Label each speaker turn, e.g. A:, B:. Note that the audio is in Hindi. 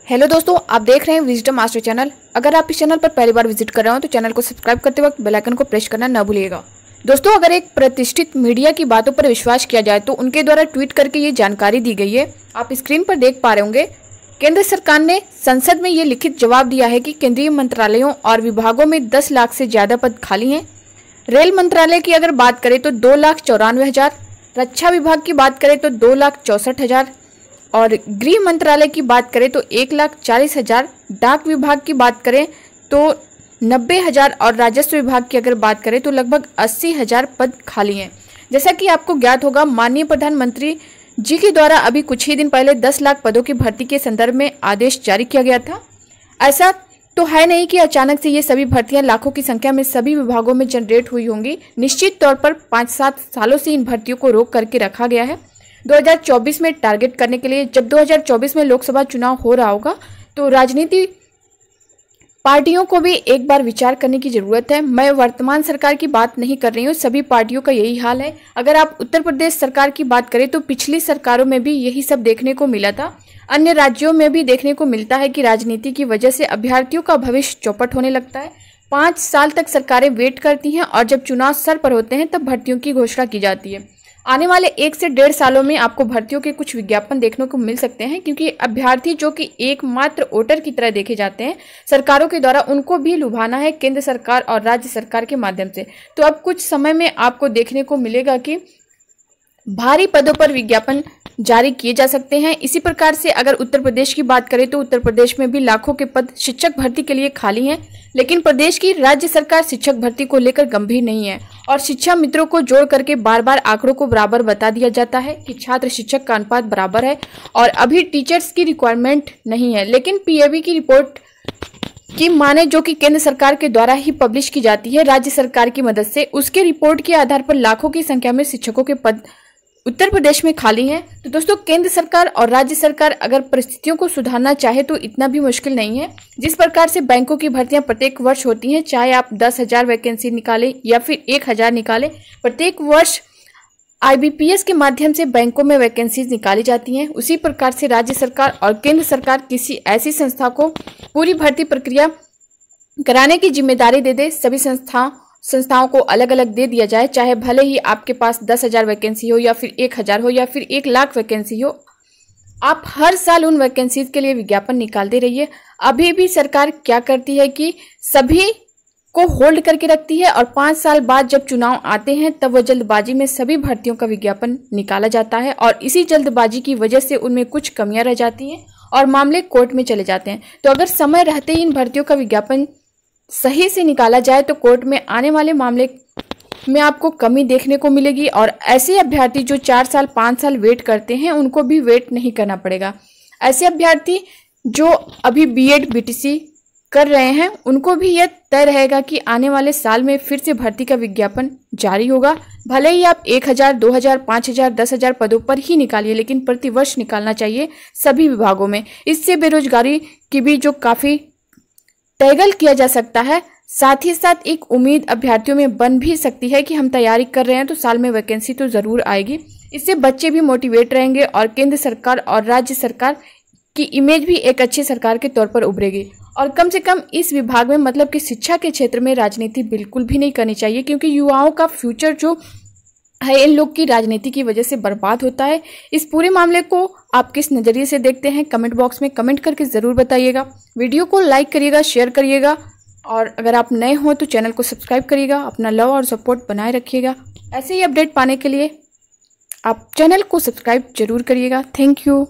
A: हेलो दोस्तों, आप देख रहे हैं विजडम मास्टर चैनल। अगर आप इस चैनल पर पहली बार विजिट कर रहे हो तो चैनल को सब्सक्राइब करते वक्त बेल आइकन को प्रेस करना न भूलिएगा। दोस्तों, अगर एक प्रतिष्ठित मीडिया की बातों पर विश्वास किया जाए तो उनके द्वारा ट्वीट करके ये जानकारी दी गई है। आप स्क्रीन पर देख पा रहे होंगे, केंद्र सरकार ने संसद में ये लिखित जवाब दिया है कि केंद्रीय मंत्रालयों और विभागों में 10 लाख से ज्यादा पद खाली हैं। रेल मंत्रालय की अगर बात करें तो 2,94,000, रक्षा विभाग की बात करें तो 2,64,000 और गृह मंत्रालय की बात करें तो 1,40,000, डाक विभाग की बात करें तो 90,000 और राजस्व विभाग की अगर बात करें तो लगभग 80,000 पद खाली हैं। जैसा कि आपको ज्ञात होगा, माननीय प्रधानमंत्री जी के द्वारा अभी कुछ ही दिन पहले 10 लाख पदों की भर्ती के संदर्भ में आदेश जारी किया गया था। ऐसा तो है नहीं कि अचानक से ये सभी भर्तियां लाखों की संख्या में सभी विभागों में जनरेट हुई होंगी। निश्चित तौर पर 5-7 सालों से इन भर्तियों को रोक करके रखा गया है 2024 में टारगेट करने के लिए। जब 2024 में लोकसभा चुनाव हो रहा होगा तो राजनीति पार्टियों को भी एक बार विचार करने की जरूरत है। मैं वर्तमान सरकार की बात नहीं कर रही हूँ, सभी पार्टियों का यही हाल है। अगर आप उत्तर प्रदेश सरकार की बात करें तो पिछली सरकारों में भी यही सब देखने को मिला था। अन्य राज्यों में भी देखने को मिलता है कि राजनीति की वजह से अभ्यर्थियों का भविष्य चौपट होने लगता है। 5 साल तक सरकारें वेट करती हैं और जब चुनाव सर पर होते हैं तब भर्तियों की घोषणा की जाती है। आने वाले 1 से 1.5 सालों में आपको भर्तियों के कुछ विज्ञापन देखने को मिल सकते हैं, क्योंकि अभ्यर्थी जो कि एकमात्र वोटर की तरह देखे जाते हैं सरकारों के द्वारा, उनको भी लुभाना है केंद्र सरकार और राज्य सरकार के माध्यम से। तो अब कुछ समय में आपको देखने को मिलेगा कि भारी पदों पर विज्ञापन जारी किए जा सकते हैं। इसी प्रकार से अगर उत्तर प्रदेश की बात करें तो उत्तर प्रदेश में भी लाखों के पद शिक्षक भर्ती के लिए खाली हैं, लेकिन प्रदेश की राज्य सरकार शिक्षक भर्ती को लेकर गंभीर नहीं है और शिक्षा मित्रों को जोड़ करके बार बार आंकड़ों को बराबर बता दिया जाता है कि छात्र शिक्षक का अनुपात बराबर है और अभी टीचर्स की रिक्वायरमेंट नहीं है। लेकिन पीएबी की रिपोर्ट की माने, जो कि केंद्र सरकार के द्वारा ही पब्लिश की जाती है राज्य सरकार की मदद से, उसके रिपोर्ट के आधार पर लाखों की संख्या में शिक्षकों के पद उत्तर प्रदेश में खाली हैं। तो दोस्तों, केंद्र सरकार और राज्य सरकार अगर परिस्थितियों को सुधारना चाहे तो इतना भी मुश्किल नहीं है। जिस प्रकार से बैंकों की भर्तियां प्रत्येक वर्ष होती हैं, चाहे आप 10,000 वैकेंसी निकालें या फिर 1,000 निकालें, प्रत्येक वर्ष आईबीपीएस के माध्यम से बैंकों में वैकेंसीज निकाली जाती हैं। उसी प्रकार से राज्य सरकार और केंद्र सरकार किसी ऐसी संस्था को पूरी भर्ती प्रक्रिया कराने की जिम्मेदारी दे दे। सभी संस्थाओं को अलग अलग दे दिया जाए, चाहे भले ही आपके पास 10,000 वैकेंसी हो या फिर 1,000 हो या फिर 1 लाख वैकेंसी हो, आप हर साल उन वैकेंसीज के लिए विज्ञापन निकालते रहिए। अभी भी सरकार क्या करती है कि सभी को होल्ड करके रखती है और 5 साल बाद जब चुनाव आते हैं तब वह जल्दबाजी में सभी भर्तियों का विज्ञापन निकाला जाता है और इसी जल्दबाजी की वजह से उनमें कुछ कमियां रह जाती हैं और मामले कोर्ट में चले जाते हैं। तो अगर समय रहते ही इन भर्तियों का विज्ञापन सही से निकाला जाए तो कोर्ट में आने वाले मामले में आपको कमी देखने को मिलेगी और ऐसे अभ्यर्थी जो 4 साल 5 साल वेट करते हैं उनको भी वेट नहीं करना पड़ेगा। ऐसे अभ्यर्थी जो अभी बीएड बीटीसी कर रहे हैं उनको भी यह तय रहेगा कि आने वाले साल में फिर से भर्ती का विज्ञापन जारी होगा। भले ही आप 1,000, 2,000, 5,000, 10,000 पदों पर ही निकालिए, लेकिन प्रतिवर्ष निकालना चाहिए सभी विभागों में। इससे बेरोजगारी की भी जो काफी टैगल किया जा सकता है, साथ ही साथ एक उम्मीद अभ्यर्थियों में बन भी सकती है कि हम तैयारी कर रहे हैं तो साल में वैकेंसी तो जरूर आएगी। इससे बच्चे भी मोटिवेट रहेंगे और केंद्र सरकार और राज्य सरकार की इमेज भी एक अच्छी सरकार के तौर पर उभरेगी। और कम से कम इस विभाग में, मतलब कि शिक्षा के क्षेत्र में राजनीति बिल्कुल भी नहीं करनी चाहिए, क्योंकि युवाओं का फ्यूचर जो है इन लोग की राजनीति की वजह से बर्बाद होता है। इस पूरे मामले को आप किस नज़रिए से देखते हैं, कमेंट बॉक्स में कमेंट करके ज़रूर बताइएगा। वीडियो को लाइक करिएगा, शेयर करिएगा और अगर आप नए हो तो चैनल को सब्सक्राइब करिएगा। अपना लव और सपोर्ट बनाए रखिएगा। ऐसे ही अपडेट पाने के लिए आप चैनल को सब्सक्राइब जरूर करिएगा। Thank you.